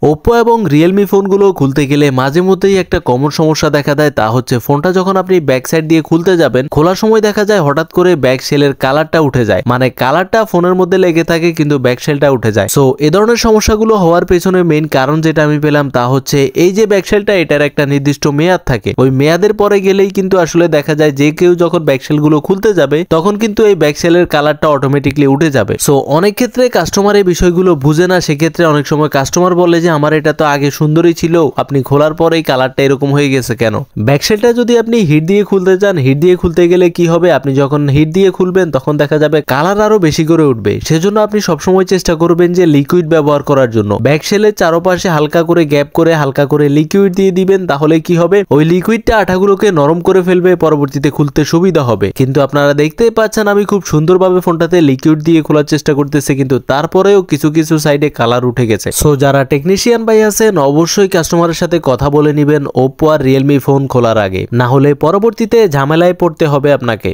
Oppo এবং Realme ফোনগুলো খুলতে গেলে মাঝে মধ্যেই একটা কমন সমস্যা দেখা দেয়, তা হচ্ছে ফোনটা যখন আপনি ব্যাক সাইড দিয়ে খুলতে যাবেন, খোলার সময় দেখা যায় হঠাৎ করে ব্যাক সেলের কালারটা উঠে যায়, মানে কালারটা ফোনের মধ্যে লেগে থাকে কিন্তু ব্যাক সেলটা উঠে যায়। সো এ ধরনের সমস্যাগুলো হওয়ার পেছনে মেইন কারণ যেটা আমি পেলাম তা হচ্ছে এই যে ব্যাক সেলটা, এটার একটা নির্দিষ্ট মেয়াদ থাকে। ওই মেয়াদের পরে গেলেই কিন্তু আসলে দেখা যায় যে কেউ যখন ব্যাক সেলগুলো খুলতে যাবে তখন কিন্তু এই ব্যাক সেলের কালারটা অটোমেটিকলি উঠে যাবে। সো অনেক ক্ষেত্রে কাস্টমার এই বিষয়গুলো বুঝে না, সেক্ষেত্রে অনেক সময় কাস্টমার বলে যে আমার এটা তো আগে সুন্দরই ছিল, আপনি খোলার পরেই কালারটা এরকম হয়ে গেছে কেন। ব্যাকসেলটা যদি আপনি হিট দিয়ে খুলতে চান, হিট দিয়ে খুলতে গেলে কি হবে, আপনি যখন হিট দিয়ে খুলবেন তখন দেখা যাবে কালার আরো বেশি করে উঠবে। সেজন্য আপনি সবসময় চেষ্টা করবেন যে লিকুইড ব্যবহার করার জন্য। ব্যাকসেলের চারপাশে হালকা করে গ্যাপ করে হালকা করে লিকুইড দিয়ে দিবেন, তাহলে কি হবে, ওই লিকুইডটা আঠাগুলোকে নরম করে ফেলবে, পরবর্তীতে খুলতে সুবিধা হবে। কিন্তু আপনারা দেখতেই পাচ্ছেন আমি খুব সুন্দরভাবে ফোনটাতে লিকুইড দিয়ে খোলার চেষ্টা করতেছি, কিন্তু তারপরেও কিছু কিছু সাইডে কালার উঠে গেছে। সো যারা টেকনিশিয়ান ভাই আছেন অবশ্যই কাস্টমারের সাথে কথা বলে নেবেন ওপ্পো আর রিয়েলমি ফোন খোলার আগে, না হলে পরবর্তীতে ঝামেলায় পড়তে হবে আপনাকে।